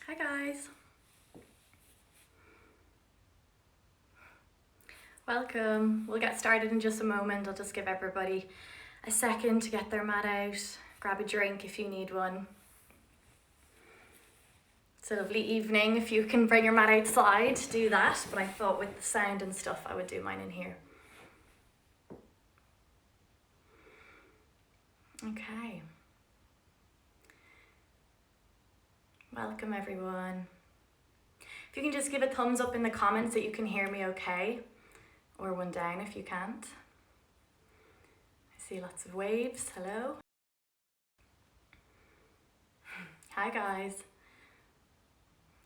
Hi guys. Welcome. We'll get started in just a moment. I'll just give everybody a second to get their mat out, grab a drink if you need one. It's a lovely evening. If you can bring your mat outside, do that. But I thought with the sound and stuff, I would do mine in here. Okay. Welcome everyone. If you can just give a thumbs up in the comments that you can hear me okay, or one down if you can't. I see lots of waves. Hello. Hi guys.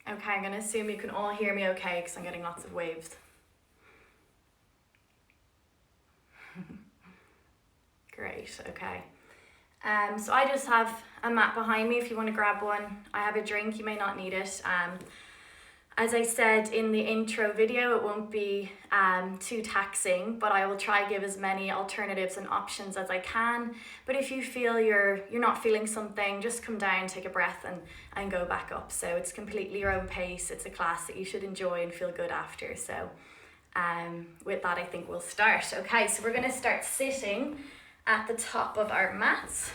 Okay, I'm going to assume you can all hear me okay because I'm getting lots of waves. Great, okay. So I just have a mat behind me if you want to grab one. I have a drink, you may not need it. As I said in the intro video, it won't be too taxing, but I will try give as many alternatives and options as I can. But if you feel you're not feeling something, just come down, take a breath and go back up. So it's completely your own pace. It's a class that you should enjoy and feel good after. So with that, I think we'll start. Okay, so we're going to start sitting at the top of our mats.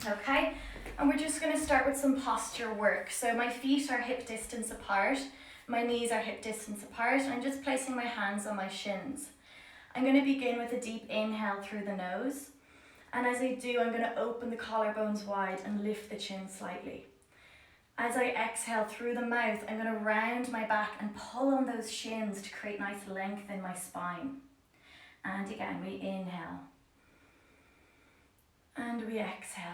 Okay, and we're just going to start with some posture work. So my feet are hip distance apart, my knees are hip distance apart. I'm just placing my hands on my shins. I'm going to begin with a deep inhale through the nose, and as I do, I'm going to open the collarbones wide and lift the chin slightly. As I exhale through the mouth, I'm going to round my back and pull on those shins to create nice length in my spine. And again, we inhale. And we exhale.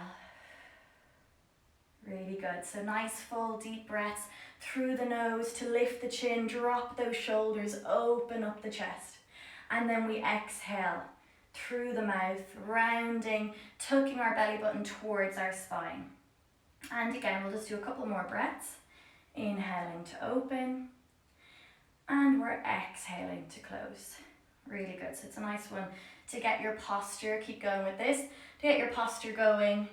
Really good. So nice full deep breaths through the nose to lift the chin, drop those shoulders, open up the chest. And then we exhale through the mouth, rounding, tucking our belly button towards our spine. And again, we'll just do a couple more breaths. Inhaling to open. And we're exhaling to close. Really good. So it's a nice one to get your posture, keep going with this, to get your posture going,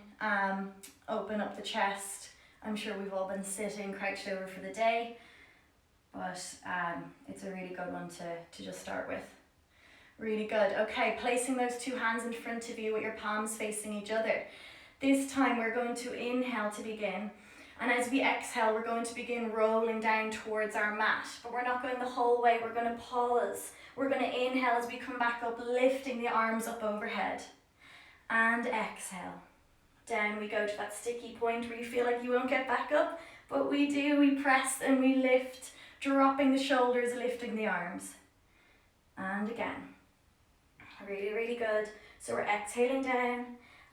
open up the chest. I'm sure we've all been sitting crouched over for the day, but it's a really good one to just start with. Really good. Okay, placing those two hands in front of you with your palms facing each other. This time we're going to inhale to begin, and as we exhale, we're going to begin rolling down towards our mat, but we're not going the whole way. We're going to pause. We're going to inhale as we come back up, lifting the arms up overhead. And exhale. Down we go to that sticky point where you feel like you won't get back up, but we do. We press and we lift, dropping the shoulders, lifting the arms. And again. Really, really good. So we're exhaling down,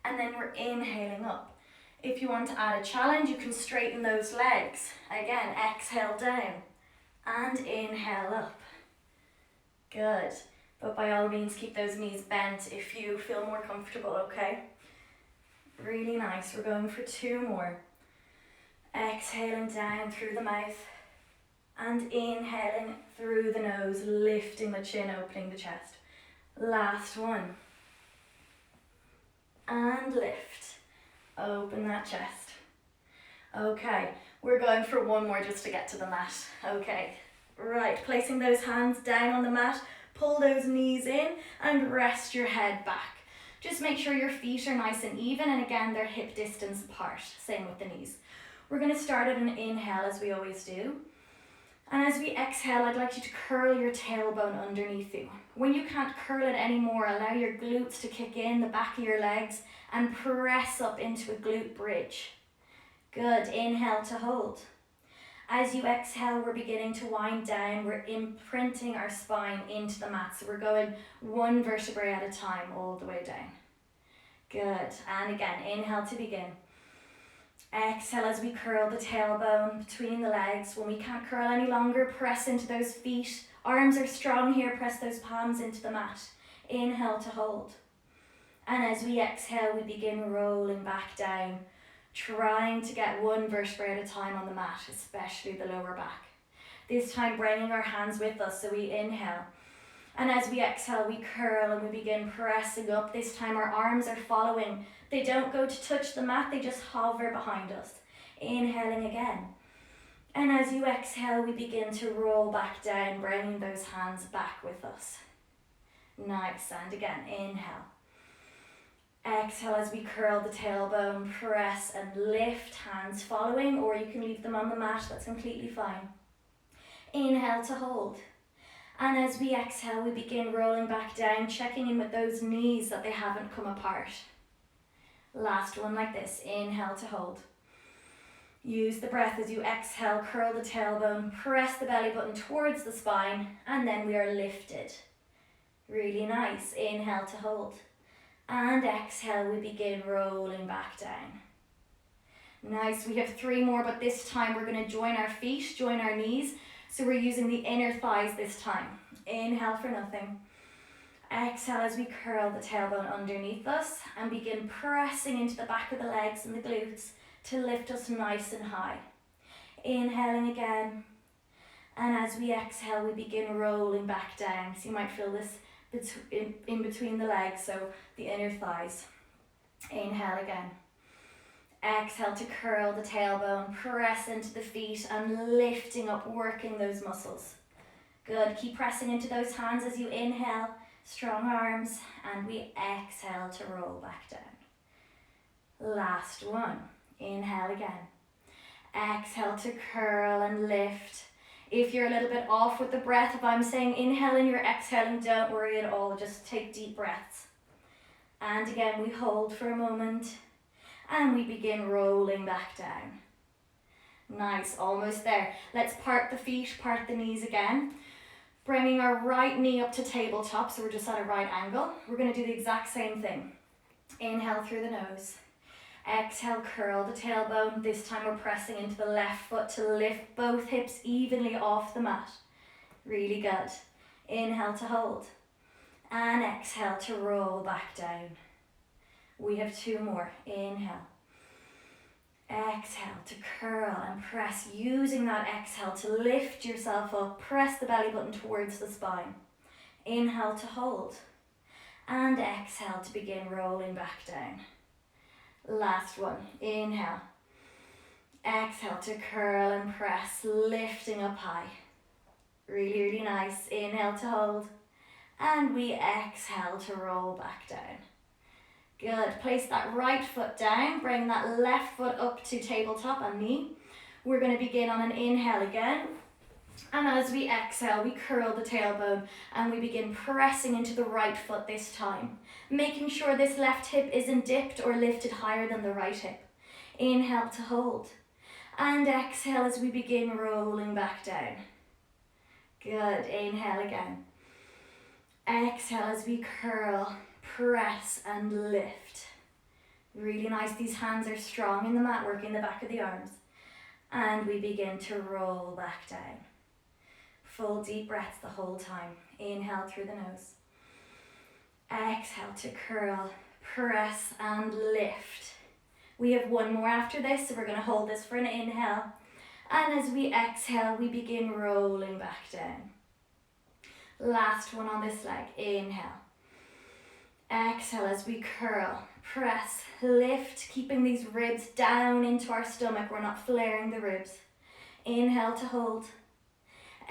and then we're inhaling up. If you want to add a challenge, you can straighten those legs. Again, exhale down and inhale up. Good. But by all means, keep those knees bent if you feel more comfortable, okay? Really nice. We're going for two more. Exhaling down through the mouth and inhaling through the nose, lifting the chin, opening the chest. Last one. And lift. Open that chest. Okay, we're going for one more just to get to the mat. Okay. Right, placing those hands down on the mat, pull those knees in and rest your head back. Just make sure your feet are nice and even, and again, they're hip distance apart. Same with the knees. We're going to start at an inhale as we always do. And as we exhale, I'd like you to curl your tailbone underneath you. When you can't curl it anymore, allow your glutes to kick in, the back of your legs, and press up into a glute bridge. Good, inhale to hold. As you exhale, we're beginning to wind down. We're imprinting our spine into the mat. So we're going one vertebrae at a time all the way down. Good. And again, inhale to begin. Exhale as we curl the tailbone between the legs. When we can't curl any longer, press into those feet. Arms are strong here. Press those palms into the mat. Inhale to hold. And as we exhale, we begin rolling back down, trying to get one vertebrae at a time on the mat, especially the lower back. This time bringing our hands with us, so we inhale. And as we exhale, we curl and we begin pressing up. This time our arms are following. They don't go to touch the mat, they just hover behind us. Inhaling again. And as you exhale, we begin to roll back down, bringing those hands back with us. Nice, and again, inhale. Exhale as we curl the tailbone, press and lift, hands following, or you can leave them on the mat, that's completely fine. Inhale to hold. And as we exhale, we begin rolling back down, checking in with those knees that they haven't come apart. Last one like this, inhale to hold. Use the breath as you exhale, curl the tailbone, press the belly button towards the spine, and then we are lifted. Really nice, inhale to hold. And exhale, we begin rolling back down. Nice, we have 3 more, but this time we're going to join our feet, join our knees. So we're using the inner thighs this time. Inhale for nothing. Exhale as we curl the tailbone underneath us and begin pressing into the back of the legs and the glutes to lift us nice and high. Inhaling again. And as we exhale, we begin rolling back down. So you might feel this in between the legs, so the inner thighs. Inhale again. Exhale to curl the tailbone, press into the feet and lifting up, working those muscles. Good, keep pressing into those hands as you inhale, strong arms, and we exhale to roll back down. Last one, inhale again. Exhale to curl and lift. If you're a little bit off with the breath, if I'm saying inhale and you're exhaling, don't worry at all, just take deep breaths. And again, we hold for a moment. And we begin rolling back down. Nice, almost there. Let's part the feet, part the knees again. Bringing our right knee up to tabletop, so we're just at a right angle. We're going to do the exact same thing. Inhale through the nose. Exhale, curl the tailbone. This time we're pressing into the left foot to lift both hips evenly off the mat. Really good. Inhale to hold. And exhale to roll back down. We have 2 more. Inhale. Exhale to curl and press, using that exhale to lift yourself up. Press the belly button towards the spine. Inhale to hold. And exhale to begin rolling back down. Last one. Inhale. Exhale to curl and press, lifting up high. Really, really nice. Inhale to hold. And we exhale to roll back down. Good, place that right foot down, bring that left foot up to tabletop and knee. We're going to begin on an inhale again. And as we exhale, we curl the tailbone and we begin pressing into the right foot this time. Making sure this left hip isn't dipped or lifted higher than the right hip. Inhale to hold. And exhale as we begin rolling back down. Good, inhale again. Exhale as we curl, press and lift. Really nice, these hands are strong in the mat, working the back of the arms. And we begin to roll back down. Full deep breaths the whole time. Inhale through the nose. Exhale to curl, press and lift. We have 1 more after this, so we're going to hold this for an inhale. And as we exhale, we begin rolling back down. Last one on this leg. Inhale. Exhale as we curl, press, lift, keeping these ribs down into our stomach. We're not flaring the ribs. Inhale to hold.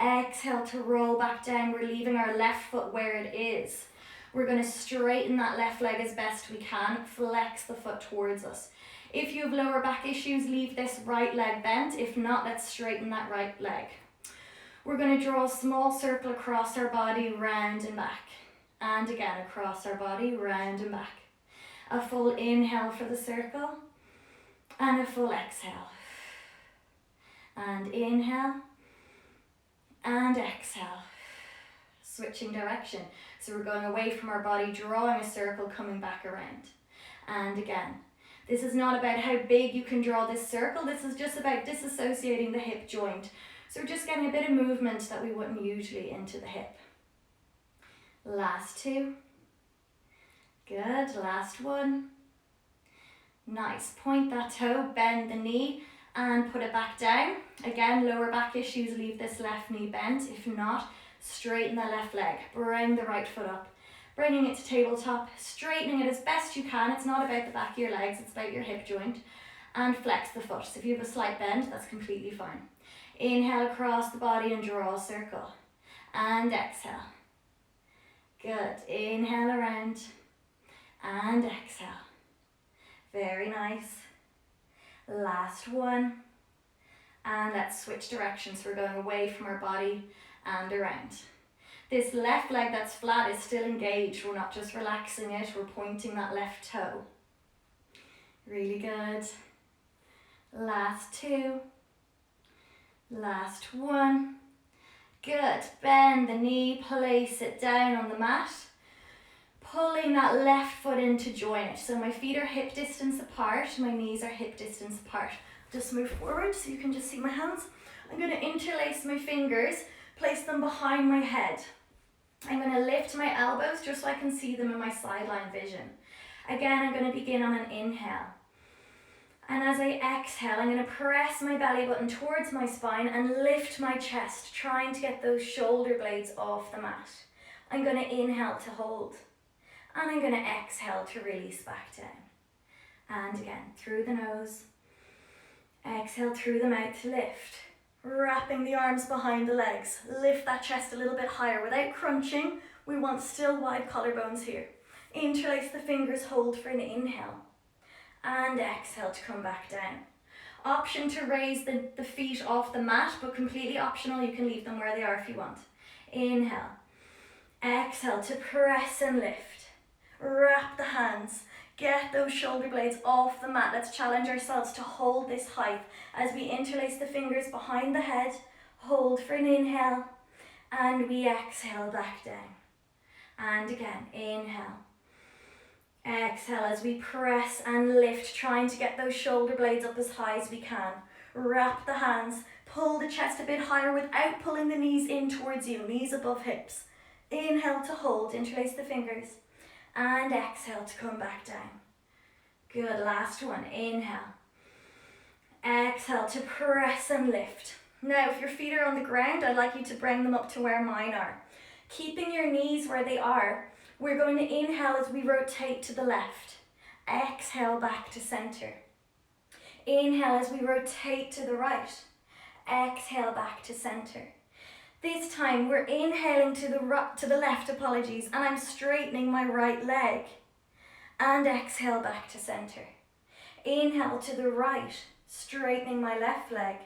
Exhale to roll back down. We're leaving our left foot where it is. We're going to straighten that left leg as best we can. Flex the foot towards us. If you have lower back issues, leave this right leg bent. If not, let's straighten that right leg. We're going to draw a small circle across our body, round and back. And again, across our body, round and back. A full inhale for the circle. And a full exhale. And inhale. And exhale. Switching direction. So we're going away from our body, drawing a circle, coming back around. And again. This is not about how big you can draw this circle. This is just about disassociating the hip joint. So we're just getting a bit of movement that we wouldn't usually into the hip. Last 2. Good, last 1. Nice, point that toe, bend the knee and put it back down. Again, lower back issues, leave this left knee bent. If not, straighten the left leg. Bring the right foot up. Bringing it to tabletop, straightening it as best you can. It's not about the back of your legs, it's about your hip joint. And flex the foot. So if you have a slight bend, that's completely fine. Inhale across the body and draw a circle. And exhale. Good. Inhale around. And exhale. Very nice. Last one. And let's switch directions. We're going away from our body and around. This left leg that's flat is still engaged. We're not just relaxing it, we're pointing that left toe. Really good. Last two. Last one. Good. Bend the knee, place it down on the mat. Pulling that left foot in to join it. So my feet are hip distance apart, my knees are hip distance apart. Just move forward so you can just see my hands. I'm going to interlace my fingers, place them behind my head. I'm going to lift my elbows just so I can see them in my sideline vision. Again, I'm going to begin on an inhale. And as I exhale, I'm going to press my belly button towards my spine and lift my chest, trying to get those shoulder blades off the mat. I'm going to inhale to hold. And I'm going to exhale to release back down. And again, through the nose. Exhale through the mouth to lift. Wrapping the arms behind the legs. Lift that chest a little bit higher without crunching. We want still wide collarbones here. Interlace the fingers, hold for an inhale. And exhale to come back down. Option to raise the feet off the mat, but completely optional. You can leave them where they are if you want. Inhale. Exhale to press and lift. Wrap the hands. Get those shoulder blades off the mat. Let's challenge ourselves to hold this height as we interlace the fingers behind the head. Hold for an inhale. And we exhale back down. And again, inhale. Exhale as we press and lift, trying to get those shoulder blades up as high as we can. Wrap the hands. Pull the chest a bit higher without pulling the knees in towards you. Knees above hips. Inhale to hold. Interlace the fingers. And exhale to come back down. Good, last one. Inhale. Exhale to press and lift. Now, if your feet are on the ground, I'd like you to bring them up to where mine are. Keeping your knees where they are, we're going to inhale as we rotate to the left. Exhale back to center. Inhale as we rotate to the right. Exhale back to center. This time we're inhaling to the left, and I'm straightening my right leg. And exhale back to center. Inhale to the right, straightening my left leg.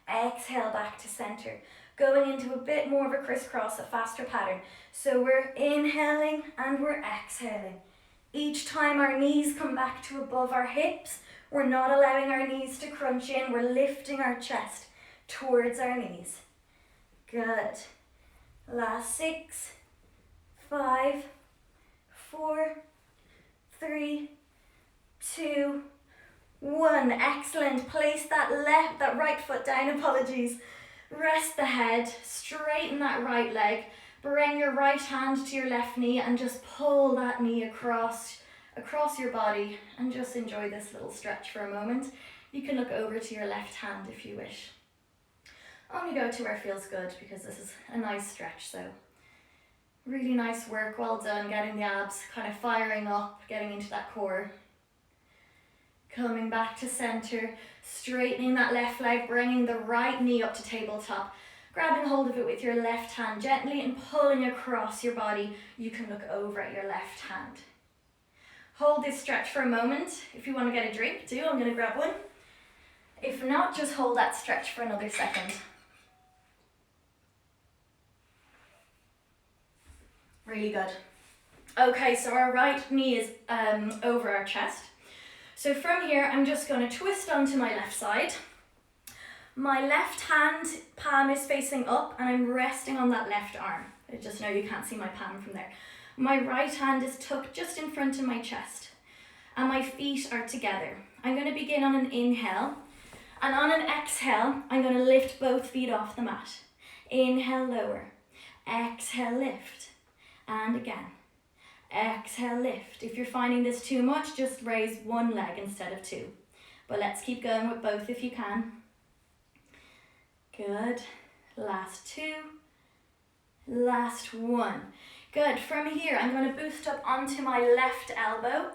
Exhale back to center. Going into a bit more of a crisscross, a faster pattern. So we're inhaling and we're exhaling. Each time our knees come back to above our hips, we're not allowing our knees to crunch in, we're lifting our chest towards our knees. Good. Last 6, 5, 4, 3, 2, 1. Excellent. Place that right foot down, Rest the head, straighten that right leg, bring your right hand to your left knee and just pull that knee across your body and just enjoy this little stretch for a moment. You can look over to your left hand if you wish. Only go to where it feels good because this is a nice stretch, so really nice work, well done, getting the abs kind of firing up, getting into that core. Coming back to center, straightening that left leg, bringing the right knee up to tabletop, grabbing hold of it with your left hand gently and pulling across your body. You can look over at your left hand. Hold this stretch for a moment. If you want to get a drink, do. I'm going to grab one. If not, just hold that stretch for another second. Really good. Okay, so our right knee is over our chest. So from here, I'm just going to twist onto my left side. My left hand palm is facing up and I'm resting on that left arm. I just know you can't see my palm from there. My right hand is tucked just in front of my chest and my feet are together. I'm going to begin on an inhale, and on an exhale, I'm going to lift both feet off the mat. Inhale, lower. Exhale, lift. And again. Exhale, lift. If you're finding this too much, just raise one leg instead of two. But let's keep going with both if you can. Good. Last 2. Last 1. Good. From here, I'm going to boost up onto my left elbow.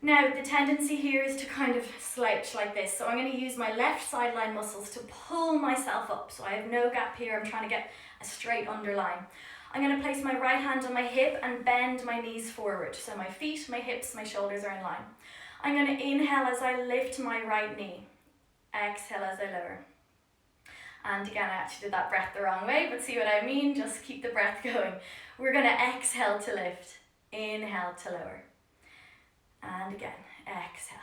Now, the tendency here is to kind of slouch like this. So I'm going to use my left sideline muscles to pull myself up. So I have no gap here. I'm trying to get a straight underline. I'm going to place my right hand on my hip and bend my knees forward. So my feet, my hips, my shoulders are in line. I'm going to inhale as I lift my right knee. Exhale as I lower. And again, I actually did that breath the wrong way, but see what I mean? Just keep the breath going. We're going to exhale to lift. Inhale to lower. And again, exhale,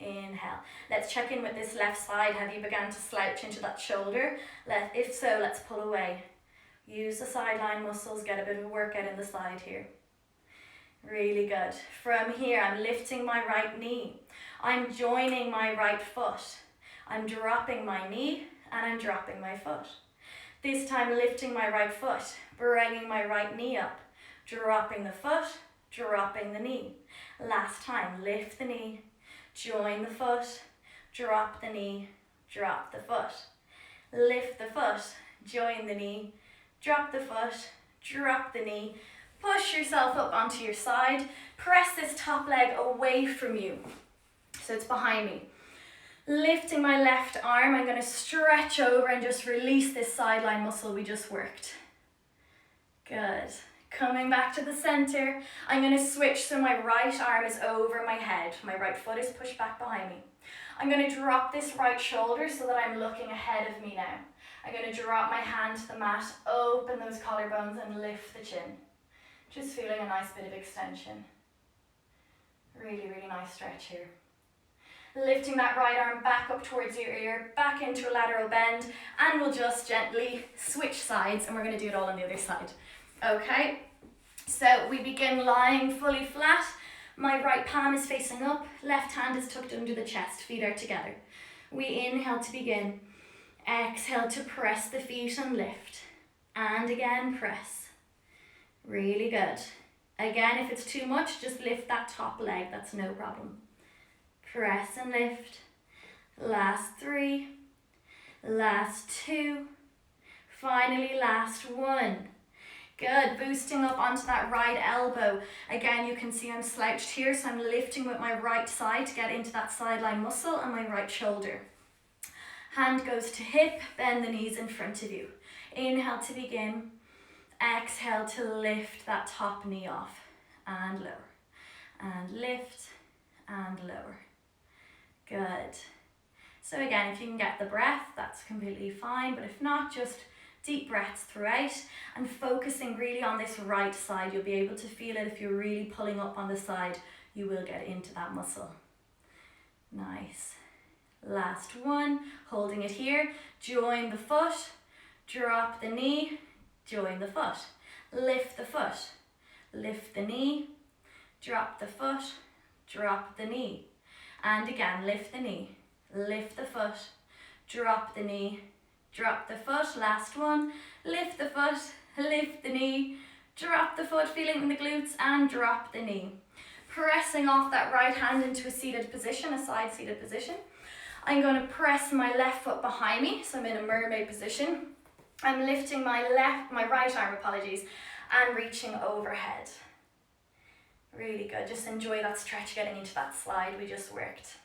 inhale. Let's check in with this left side. Have you begun to slouch into that shoulder? If so, let's pull away. Use the sideline muscles, get a bit of a workout in the side here. Really good. From here, I'm lifting my right knee. I'm joining my right foot. I'm dropping my knee and I'm dropping my foot. This time, lifting my right foot, bringing my right knee up, dropping the foot, dropping the knee. Last time, lift the knee, join the foot, drop the knee, drop the foot. Lift the foot, join the knee, drop the foot, drop the knee. Push yourself up onto your side. Press this top leg away from you. So it's behind me. Lifting my left arm, I'm going to stretch over and just release this sideline muscle we just worked. Good. Coming back to the center, I'm going to switch so my right arm is over my head. My right foot is pushed back behind me. I'm going to drop this right shoulder so that I'm looking ahead of me now. I'm going to drop my hand to the mat, open those collarbones and lift the chin. Just feeling a nice bit of extension. Really, really nice stretch here. Lifting that right arm back up towards your ear, back into a lateral bend, and we'll just gently switch sides, and we're going to do it all on the other side. Okay, so we begin lying fully flat. My right palm is facing up, left hand is tucked under the chest, feet are together. We inhale to begin. Exhale to press the feet and lift. And again, press. Really good. Again, if it's too much, just lift that top leg, that's no problem. Press and lift. Last 3. Last 2. Finally, last 1. Good, boosting up onto that right elbow. Again, you can see I'm slouched here, so I'm lifting with my right side to get into that sideline muscle and my right shoulder. Hand goes to hip, bend the knees in front of you. Inhale to begin. Exhale to lift that top knee off. And lower. And lift and lower. Good. So again, if you can get the breath, that's completely fine, but if not, just deep breaths throughout and focusing really on this right side. You'll be able to feel it if you're really pulling up on the side, you will get into that muscle. Nice. Last one, holding it here. Join the foot, drop the knee, join the foot. Lift the foot, lift the knee, drop the foot, drop the knee. And again, lift the knee, lift the foot, drop the knee, drop the foot. Last one, lift the foot, lift the knee, drop the foot, feeling in the glutes, and drop the knee. Pressing off that right hand into a seated position, a side seated position. I'm going to press my left foot behind me, so I'm in a mermaid position. I'm lifting my right arm, and reaching overhead. Really good, just enjoy that stretch getting into that slide we just worked.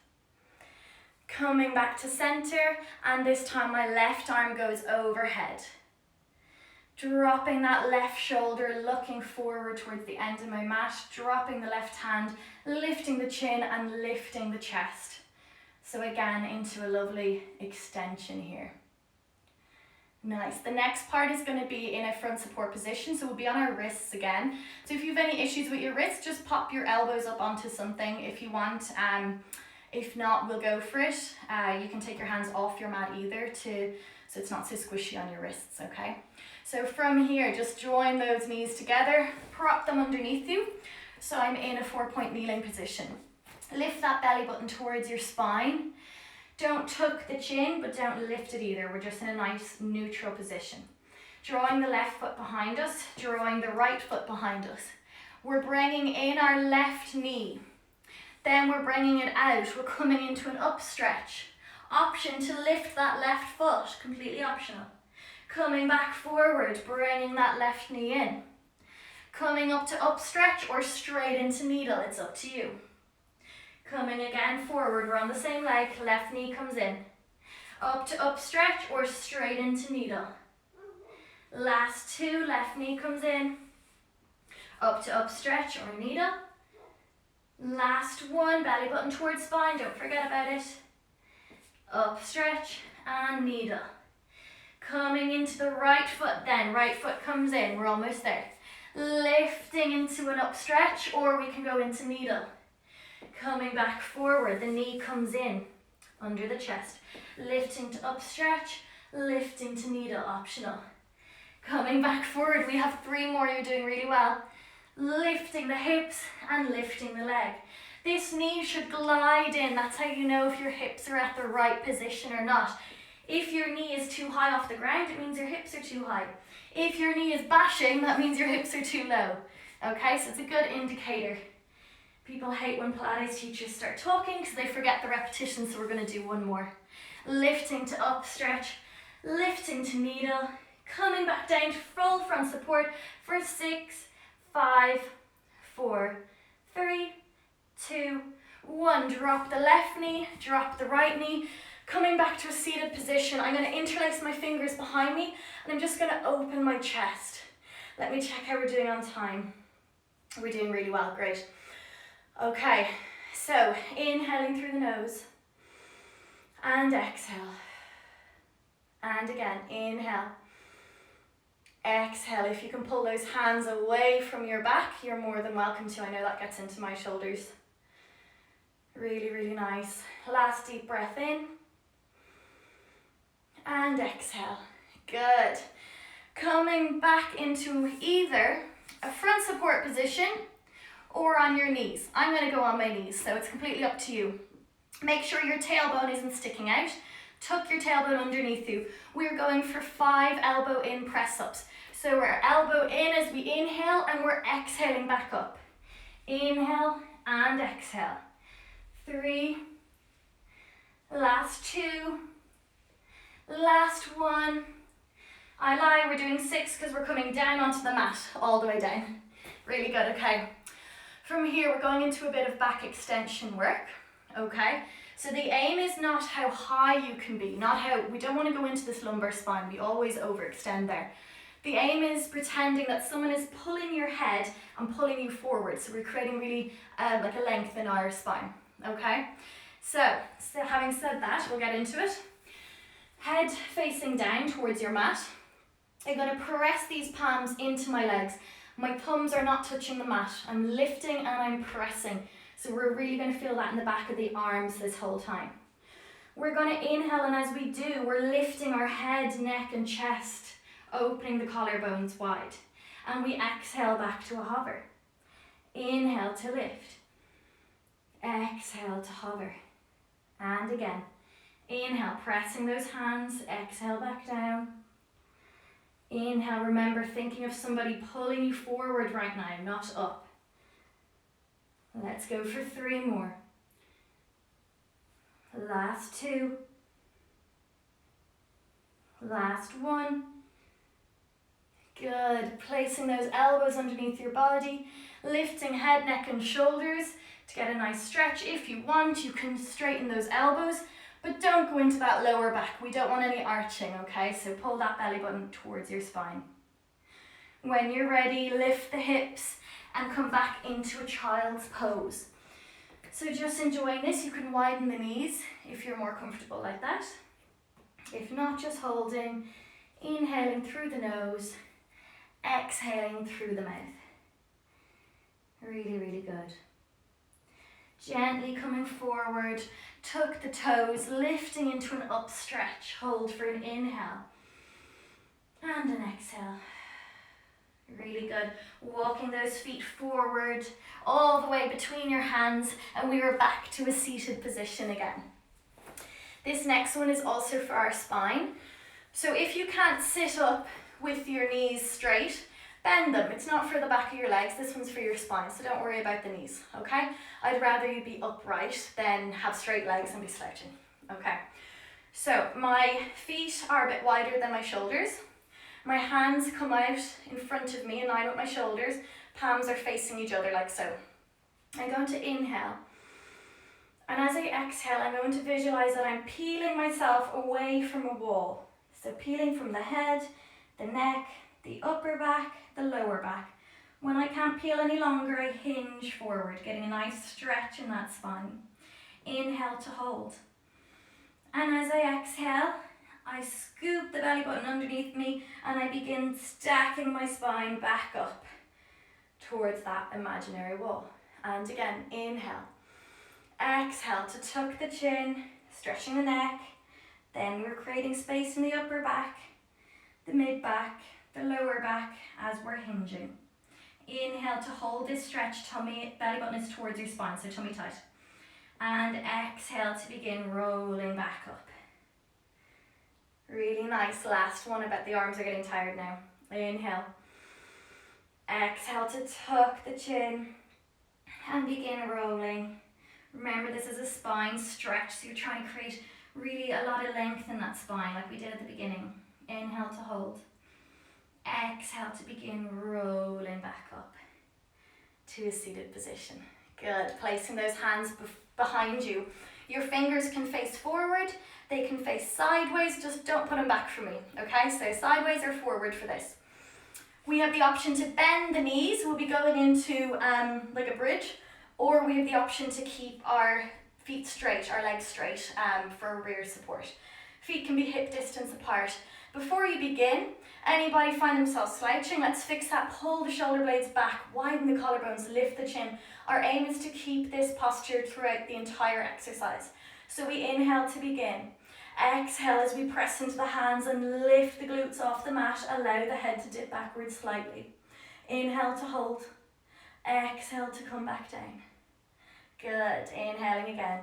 Coming back to center, and this time my left arm goes overhead. Dropping that left shoulder, looking forward towards the end of my mat, dropping the left hand, lifting the chin and lifting the chest. So again, into a lovely extension here. Nice. The next part is going to be in a front support position, so we'll be on our wrists again. So if you have any issues with your wrists, just pop your elbows up onto something if you want. If not, we'll go for it. You can take your hands off your mat either so it's not so squishy on your wrists, okay? So from here, just join those knees together, prop them underneath you. So I'm in a 4-point kneeling position. Lift that belly button towards your spine. Don't tuck the chin, but don't lift it either. We're just in a nice neutral position. Drawing the left foot behind us, drawing the right foot behind us. We're bringing in our left knee. Then we're bringing it out. We're coming into an up stretch. Option to lift that left foot, completely optional. Coming back forward, bringing that left knee in. Coming up to up stretch or straight into needle, it's up to you. Coming again forward, we're on the same leg, left knee comes in. Up to up stretch or straight into needle. Last two, left knee comes in. Up to up stretch or needle. Last one, belly button towards spine, don't forget about it. Up stretch and needle. Coming into the right foot then, right foot comes in, we're almost there. Lifting into an up stretch or we can go into needle. Coming back forward, the knee comes in under the chest. Lifting to up stretch, lifting to needle, optional. Coming back forward, we have 3 more, you're doing really well. Lifting the hips and lifting the leg. This knee should glide in, that's how you know if your hips are at the right position or not. If your knee is too high off the ground, it means your hips are too high. If your knee is bashing, that means your hips are too low. Okay, so it's a good indicator. People hate when Pilates teachers start talking because they forget the repetition, so we're going to do one more. Lifting to up stretch, lifting to needle, coming back down to full front support for 6, 5, 4, 3, 2, 1. Drop the left knee, drop the right knee. Coming back to a seated position, I'm going to interlace my fingers behind me and I'm just going to open my chest. Let me check how we're doing on time. We're doing really well, great. Okay, so inhaling through the nose and exhale. And again, inhale. Exhale. If you can pull those hands away from your back, you're more than welcome to. I know that gets into my shoulders. Really, really nice. Last deep breath in. And exhale. Good. Coming back into either a front support position or on your knees. I'm going to go on my knees, so it's completely up to you. Make sure your tailbone isn't sticking out. Tuck your tailbone underneath you. We're going for 5 elbow in press ups. So we're elbow in as we inhale and we're exhaling back up. Inhale and exhale. 3. Last 2. Last 1. I lie, we're doing 6 because we're coming down onto the mat, all the way down. Really good, okay. From here, we're going into a bit of back extension work, okay? So the aim is not how high you can be, we don't want to go into this lumbar spine, we always overextend there. The aim is pretending that someone is pulling your head and pulling you forward, so we're creating really like a length in our spine, okay? So having said that, we'll get into it. Head facing down towards your mat. I'm going to press these palms into my legs. My thumbs are not touching the mat. I'm lifting and I'm pressing. So we're really going to feel that in the back of the arms this whole time. We're going to inhale, and as we do, we're lifting our head, neck and chest, opening the collarbones wide. And we exhale back to a hover. Inhale to lift. Exhale to hover. And again. Inhale, pressing those hands, exhale back down. Inhale, remember thinking of somebody pulling you forward right now, not up. Let's go for 3 more. Last 2. Last 1. Good. Placing those elbows underneath your body, lifting head, neck and shoulders to get a nice stretch. If you want, you can straighten those elbows, but don't go into that lower back. We don't want any arching, okay? So pull that belly button towards your spine. When you're ready, lift the hips and come back into a child's pose. So just enjoying this, you can widen the knees if you're more comfortable like that. If not, just holding, inhaling through the nose, exhaling through the mouth. Really, really good. Gently coming forward, tuck the toes, lifting into an up stretch. Hold for an inhale and an exhale. Really good. Walking those feet forward, all the way between your hands, and we are back to a seated position again. This next one is also for our spine. So if you can't sit up with your knees straight, bend them. It's not for the back of your legs, this one's for your spine, so don't worry about the knees, okay? I'd rather you be upright than have straight legs and be slouching, okay? So my feet are a bit wider than my shoulders. My hands come out in front of me and line up my shoulders. Palms are facing each other like so. I'm going to inhale And as I exhale, I'm going to visualize that I'm peeling myself away from a wall. So peeling from the head, the neck, the upper back, the lower back. When I can't peel any longer, I hinge forward, getting a nice stretch in that spine. Inhale to hold. And as I exhale, I scoop the belly button underneath me and I begin stacking my spine back up towards that imaginary wall. And again, inhale. Exhale to tuck the chin, stretching the neck. Then we're creating space in the upper back, the mid back, the lower back as we're hinging. Inhale to hold this stretch, tummy, belly button is towards your spine, so tummy tight. And exhale to begin rolling back up. Really nice, last one. I bet the arms are getting tired now. Inhale. Exhale to tuck the chin and begin rolling. Remember, this is a spine stretch, so you're trying to create really a lot of length in that spine like we did at the beginning. Inhale to hold. Exhale to begin rolling back up to a seated position. Good. Placing those hands behind you. Your fingers can face forward, they can face sideways, just don't put them back for me, okay? So sideways or forward for this. We have the option to bend the knees, we'll be going into like a bridge, or we have the option to keep our feet straight, our legs straight for rear support. Feet can be hip distance apart. Before you begin, anybody find themselves slouching, let's fix that, pull the shoulder blades back, widen the collarbones, lift the chin. Our aim is to keep this posture throughout the entire exercise. So we inhale to begin. Exhale as we press into the hands and lift the glutes off the mat, allow the head to dip backwards slightly. Inhale to hold. Exhale to come back down. Good, inhaling again.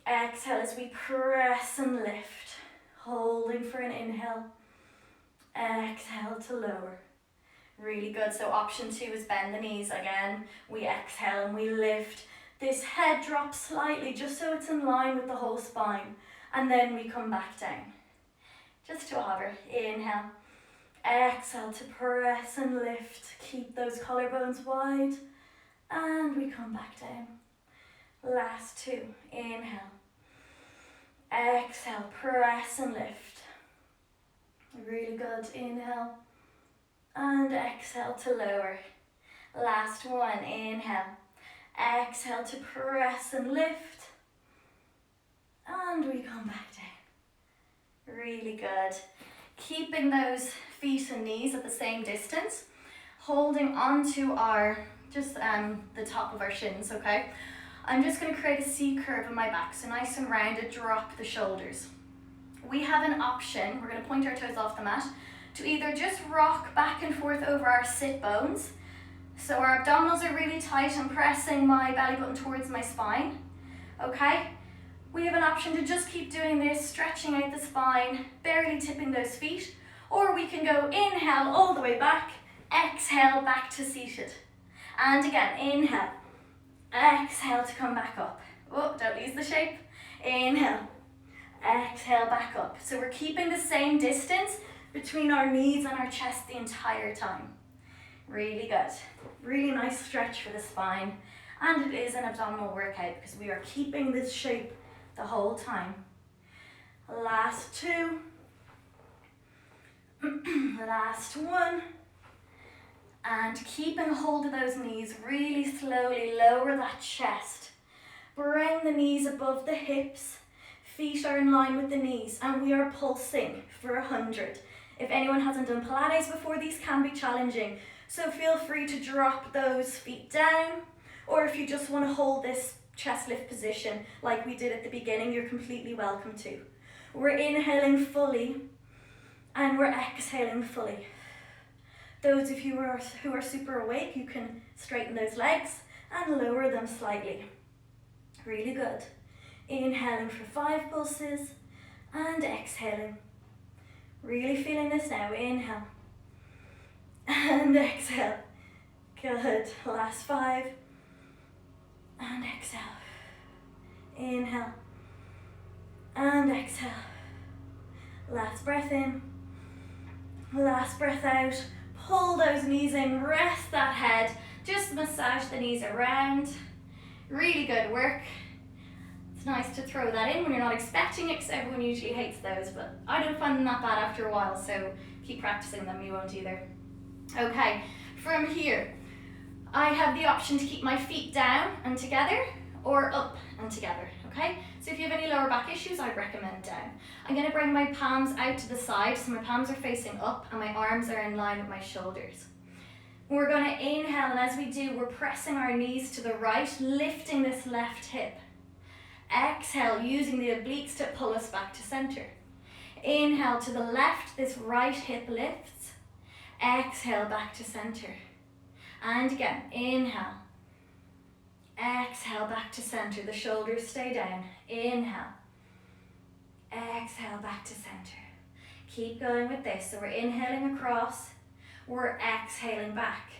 Exhale as we press and lift, holding for an inhale. Exhale to lower. Really good. So option 2 is bend the knees again. We exhale and we lift. This head drops slightly just so it's in line with the whole spine. And then we come back down. Just to a hover. Inhale. Exhale to press and lift. Keep those collarbones wide. And we come back down. Last 2. Inhale. Exhale. Press and lift. Really good. Inhale. And exhale to lower. Last one. Inhale. Exhale to press and lift. And we come back down. Really good. Keeping those feet and knees at the same distance. Holding onto our, just the top of our shins, okay? I'm just going to create a C curve in my back. So nice and rounded, drop the shoulders. We have an option, we're going to point our toes off the mat, to either just rock back and forth over our sit bones. So our abdominals are really tight and pressing my belly button towards my spine. Okay? We have an option to just keep doing this, stretching out the spine, barely tipping those feet. Or we can go inhale all the way back, exhale back to seated. And again, inhale, exhale to come back up. Oh, don't lose the shape. Inhale, exhale back up. So we're keeping the same distance between our knees and our chest the entire time. Really good. Really nice stretch for the spine. And it is an abdominal workout because we are keeping this shape the whole time. Last 2. Last 1. And keeping hold of those knees, really slowly lower that chest. Bring the knees above the hips. Feet are in line with the knees and we are pulsing for 100. If anyone hasn't done Pilates before, these can be challenging. So feel free to drop those feet down, or if you just want to hold this chest lift position like we did at the beginning, you're completely welcome to. We're inhaling fully and we're exhaling fully. Those of you who are super awake, you can straighten those legs and lower them slightly. Really good. Inhaling for 5 pulses and exhaling. Really feeling this now. Inhale and exhale. Good. Last 5 and exhale. Inhale and exhale. Last breath in. Last breath out. Pull those knees in. Rest that head. Just massage the knees around. Really good work. It's nice to throw that in when you're not expecting it, because everyone usually hates those, but I don't find them that bad after a while, so keep practicing them, you won't either. Okay, from here, I have the option to keep my feet down and together, or up and together, okay? So if you have any lower back issues, I'd recommend down. I'm gonna bring my palms out to the side, so my palms are facing up and my arms are in line with my shoulders. We're gonna inhale, and as we do, we're pressing our knees to the right, lifting this left hip. Exhale, using the obliques to pull us back to center. Inhale to the left, this right hip lifts. Exhale, back to center. And again, inhale. Exhale, back to center. The shoulders stay down. Inhale. Exhale, back to center. Keep going with this. So we're inhaling across, we're exhaling back.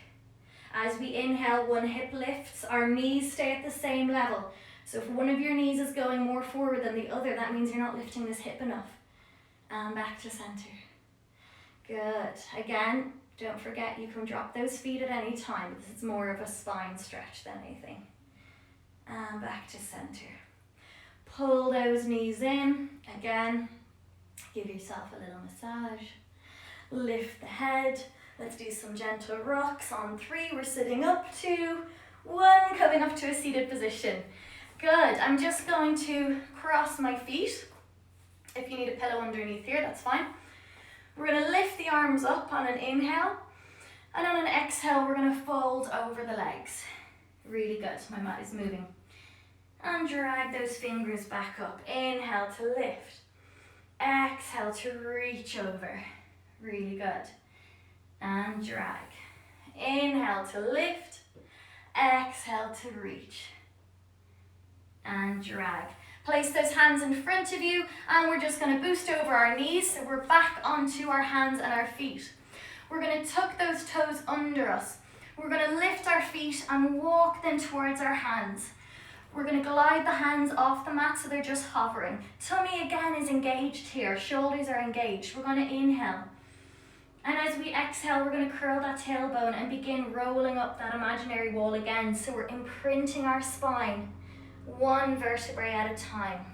As we inhale, one hip lifts, our knees stay at the same level. So if one of your knees is going more forward than the other, that means you're not lifting this hip enough. And back to center. Good. Again, don't forget you can drop those feet at any time. This is more of a spine stretch than anything. And back to center. Pull those knees in. Again, give yourself a little massage. Lift the head. Let's do some gentle rocks. On 3, we're sitting up. 2, 1, coming up to a seated position. Good. I'm just going to cross my feet. If you need a pillow underneath here, that's fine. We're going to lift the arms up on an inhale. And on an exhale, we're going to fold over the legs. Really good. My mat is moving. And drag those fingers back up. Inhale to lift. Exhale to reach over. Really good. And drag. Inhale to lift. Exhale to reach. And drag. Place those hands in front of you, and we're just going to boost over our knees, so we're back onto our hands and our feet. We're going to tuck those toes under us. We're going to lift our feet and walk them towards our hands. We're going to glide the hands off the mat so they're just hovering. Tummy again is engaged here, shoulders are engaged. We're going to inhale. And as we exhale, we're going to curl that tailbone and begin rolling up that imaginary wall again. So we're imprinting our spine, one vertebrae at a time.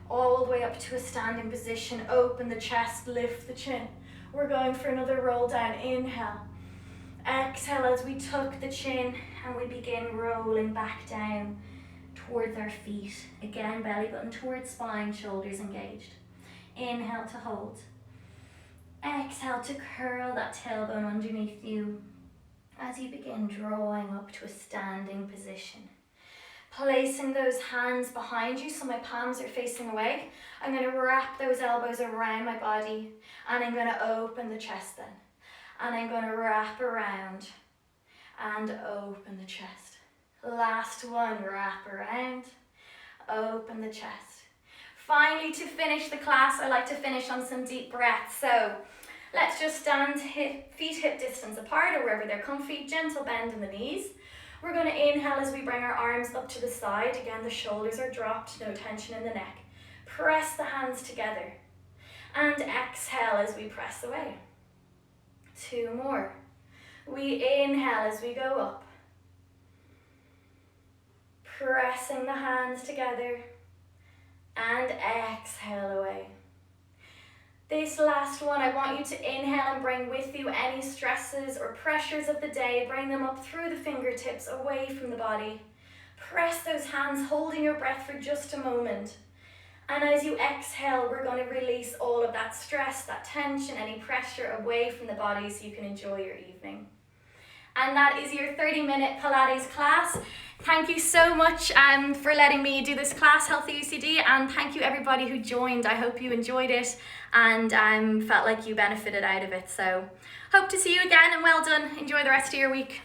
All the way up to a standing position. Open the chest, lift the chin. We're going for another roll down. Inhale. Exhale as we tuck the chin and we begin rolling back down towards our feet. Again, belly button towards spine, shoulders engaged. Inhale to hold. Exhale to curl that tailbone underneath you as you begin drawing up to a standing position. Placing those hands behind you so my palms are facing away. I'm going to wrap those elbows around my body and I'm going to open the chest then. And I'm going to wrap around and open the chest. Last one, wrap around, open the chest. Finally, to finish the class, I like to finish on some deep breaths. So let's just stand feet hip distance apart or wherever they're comfy, gentle bend in the knees. We're going to inhale as we bring our arms up to the side. Again, the shoulders are dropped, no tension in the neck. Press the hands together. And exhale as we press away. 2 more. We inhale as we go up. Pressing the hands together. And exhale away. This last one, I want you to inhale and bring with you any stresses or pressures of the day. Bring them up through the fingertips, away from the body. Press those hands, holding your breath for just a moment. And as you exhale, we're going to release all of that stress, that tension, any pressure away from the body so you can enjoy your evening. And that is your 30-minute Pilates class. Thank you so much for letting me do this class, Healthy UCD, and thank you everybody who joined. I hope you enjoyed it and felt like you benefited out of it. So hope to see you again and well done. Enjoy the rest of your week.